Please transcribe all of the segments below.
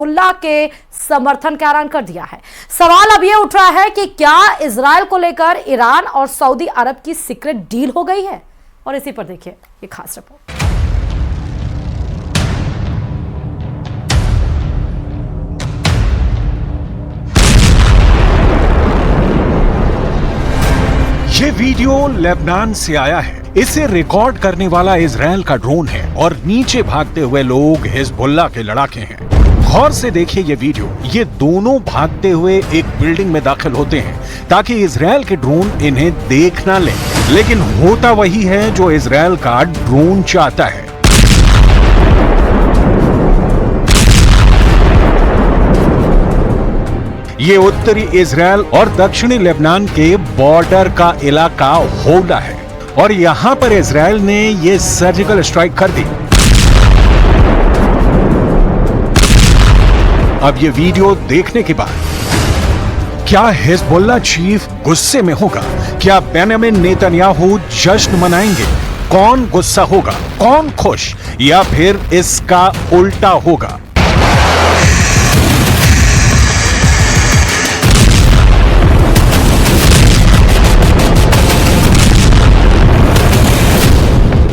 Hezbollah के समर्थन का ऐलान कर दिया है। सवाल अब यह उठ रहा है कि क्या इजराइल को लेकर ईरान और सऊदी अरब की सीक्रेट डील हो गई है, और इसी पर देखिए ये खास रिपोर्ट। ये वीडियो लेबनान से आया है। इसे रिकॉर्ड करने वाला इजराइल का ड्रोन है और नीचे भागते हुए लोग हिजबुल्लाह के लड़ाके हैं। गौर से देखिए ये वीडियो। ये दोनों भागते हुए एक बिल्डिंग में दाखिल होते हैं ताकि इजराइल के ड्रोन इन्हें देख ना ले, लेकिन होता वही है जो इजराइल का ड्रोन चाहता है। ये उत्तरी इजराइल और दक्षिणी लेबनान के बॉर्डर का इलाका होला है और यहां पर इजराइल ने ये सर्जिकल स्ट्राइक कर दी। अब ये वीडियो देखने के बाद क्या हिजबुल्लाह चीफ गुस्से में होगा? क्या बेंजामिन नेतन्याहू जश्न मनाएंगे? कौन गुस्सा होगा, कौन खुश, या फिर इसका उल्टा होगा?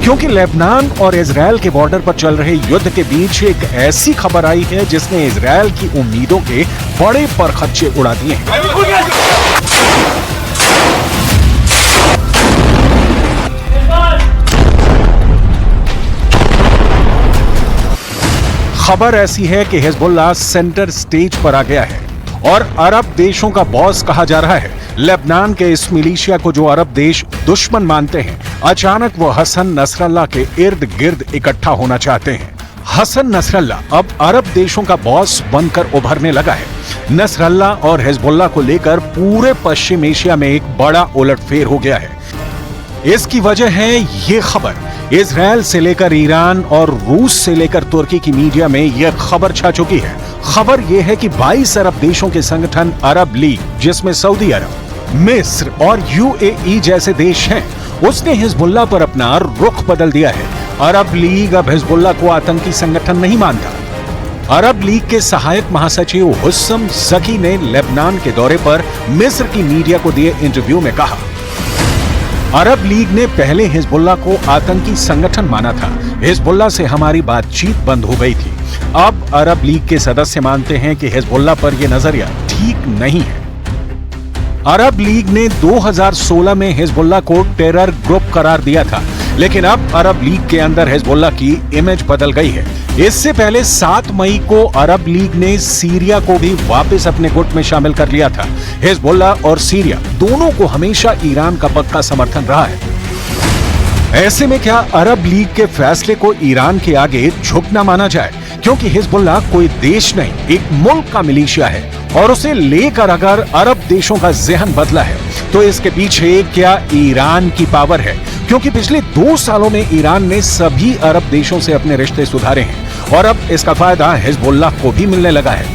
क्योंकि लेबनान और इजराइल के बॉर्डर पर चल रहे युद्ध के बीच एक ऐसी खबर आई है जिसने इजराइल की उम्मीदों के बड़े परखच्चे उड़ा दिए हैं। खबर ऐसी है कि हिजबुल्लाह सेंटर स्टेज पर आ गया है और अरब देशों का बॉस कहा जा रहा है। लेबनान के इस मिलिशिया को जो अरब देश दुश्मन मानते हैं, अचानक वो हसन नसरल्लाह के इर्द गिर्द इकट्ठा होना चाहते हैं। हसन नसरल्लाह अब अरब देशों का बॉस बनकर उभरने लगा है। नसरल्लाह और हिजबुल्लाह को लेकर पूरे पश्चिम एशिया में एक बड़ा उलटफेर हो गया है। इसकी वजह है ये खबर। इजराइल से लेकर ईरान और रूस से लेकर तुर्की की मीडिया में यह खबर छा चुकी है। खबर यह है कि 22 अरब देशों के संगठन अरब लीग, जिसमें सऊदी अरब, मिस्र और यूएई जैसे देश हैं, उसने हिजबुल्लाह पर अपना रुख बदल दिया है। अरब लीग अब हिजबुल्लाह को आतंकी संगठन नहीं मानता। अरब लीग के सहायक महासचिव हुस्सम ज़की ने लेबनान के दौरे पर मिस्र की मीडिया को दिए इंटरव्यू में कहा, अरब लीग ने पहले हिजबुल्लाह को आतंकी संगठन माना था। हिजबुल्लाह से हमारी बातचीत बंद हो गई थी। अब अरब लीग के सदस्य मानते हैं कि हिजबुल्लाह पर यह नजरिया ठीक नहीं है। अरब लीग ने 2016 में हिजबुल्लाह को टेरर ग्रुप करार दिया था, लेकिन अब अरब लीग के अंदर हिजबुल्लाह की इमेज बदल गई है। इससे पहले 7 मई को अरब लीग ने सीरिया को भी वापस अपने गुट में शामिल कर लिया था। हिजबुल्लाह और सीरिया दोनों को हमेशा ईरान का पक्का समर्थन रहा है। ऐसे में क्या अरब लीग के फैसले को ईरान के आगे झुकना माना जाए? क्योंकि हिजबुल्लाह कोई देश नहीं, एक मुल्क का मिलिशिया है और उसे लेकर अगर अरब देशों का ज़हन बदला है तो इसके पीछे क्या ईरान की पावर है? क्योंकि पिछले 2 सालों में ईरान ने सभी अरब देशों से अपने रिश्ते सुधारे हैं और अब इसका फायदा हिजबुल्लाह को भी मिलने लगा है।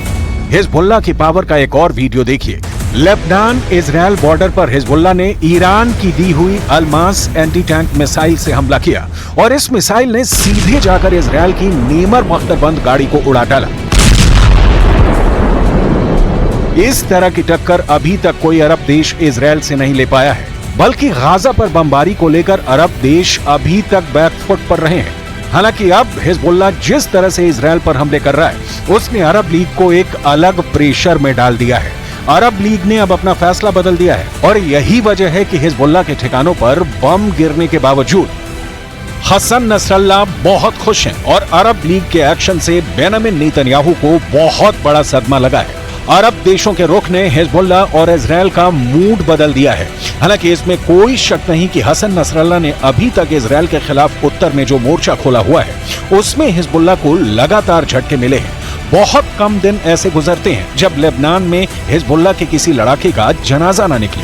हिजबुल्लाह की पावर का एक और वीडियो देखिए। लेबनान इजराइल बॉर्डर पर हिजबुल्लाह ने ईरान की दी हुई अल्मास एंटी टैंक मिसाइल से हमला किया और इस मिसाइल ने सीधे जाकर इजराइल की नेमर बख्तरबंद गाड़ी को उड़ा डाला। इस तरह की टक्कर अभी तक कोई अरब देश इजराइल से नहीं ले पाया है, बल्कि गाजा पर बमबारी को लेकर अरब देश अभी तक बैकफुट पर रहे हैं। हालांकि अब हिजबुल्लाह जिस तरह से इजराइल पर हमले कर रहा है, उसने अरब लीग को एक अलग प्रेशर में डाल दिया है। अरब लीग ने अब अपना फैसला बदल दिया है और यही वजह है कि हिजबुल्लाह के ठिकानों पर बम गिरने के बावजूद हसन नसरल्लाह बहुत खुश हैं और अरब लीग के एक्शन से बेंजामिन नेतन्याहू को बहुत बड़ा सदमा लगा है। अरब देशों के रुख ने हिजबुल्लाह और इजराइल का मूड बदल दिया है। हालांकि इसमें कोई शक नहीं कि हसन नसरल्लाह ने अभी तक इजराइल के खिलाफ उत्तर में जो मोर्चा खोला हुआ है, उसमें हिजबुल्लाह को लगातार झटके मिले हैं। बहुत कम दिन ऐसे गुजरते हैं जब लेबनान में हिजबुल्लाह के किसी लड़ाके का जनाजा ना निकले।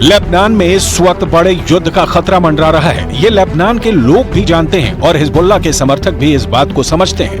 लेबनान में इस वक्त बड़े युद्ध का खतरा मंडरा रहा है। ये लेबनान के लोग भी जानते हैं और हिजबुल्लाह के समर्थक भी इस बात को समझते हैं।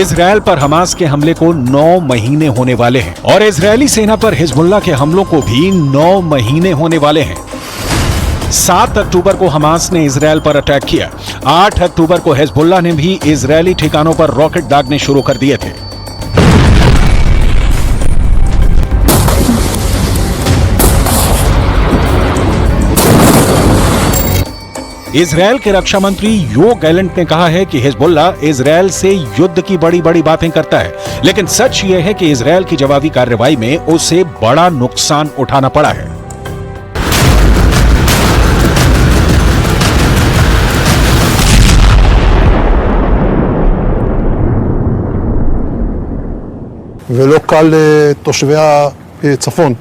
इजरायल पर हमास के हमले को 9 महीने होने वाले हैं और इजरायली सेना पर हिजबुल्लाह के हमलों को भी 9 महीने होने वाले हैं। 7 अक्टूबर को हमास ने इजरायल पर अटैक किया। 8 अक्टूबर को हिजबुल्लाह ने भी इजरायली ठिकानों पर रॉकेट दागने शुरू कर दिए थे। इजरायल के रक्षा मंत्री यो गैलेंट ने कहा है कि हिजबुल्लाह इजरायल से युद्ध की बड़ी बड़ी बातें करता है, लेकिन सच यह है कि इजरायल की जवाबी कार्रवाई में उसे बड़ा नुकसान उठाना पड़ा है। ולא קל לתושבי הצפון.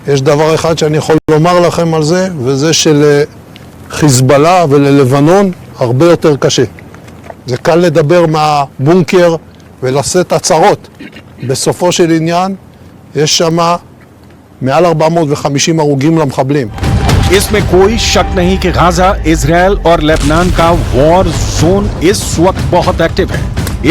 יש דבר אחד שאני יכול לומר לכם על זה, וזה שלחיזבאללה וללבנון הרבה יותר קשה. זה קל לדבר מהבונקר ולשאת הצהרות. בסופו של עניין יש שם מעל 450 הרוגים למחבלים. इसमें कोई शक नहीं कि गाजा, इजरायल और लेबनान का वॉर जोन इस वक्त बहुत एक्टिव है।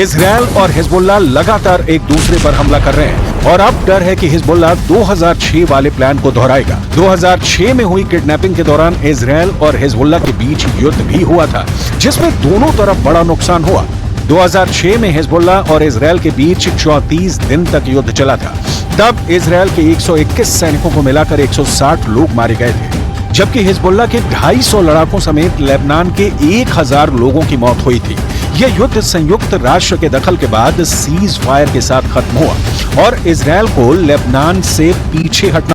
इजरायल और हिजबुल्लाह लगातार एक दूसरे पर हमला कर रहे हैं और अब डर है कि हिजबुल्लाह 2006 वाले प्लान को दोहराएगा। 2006 में हुई किडनैपिंग के दौरान इजरायल और हिजबुल्लाह के बीच युद्ध भी हुआ था, जिसमें दोनों तरफ बड़ा नुकसान हुआ। 2006 में हिजबुल्लाह और इजरायल के बीच 34 दिन तक युद्ध चला था। तब इजरायल के 121 सैनिकों को मिलाकर 160 लोग मारे गए थे, जबकि हिजबुल्लाह के 250 लड़ाकों समेत लेबनान के 1000 लोगों की मौत हुई थी। यह युद्ध संयुक्त राष्ट्र के दखल के बाद सीज फायर के साथ खत्म हुआ और इजरायल को लेबनान से पीछे हटना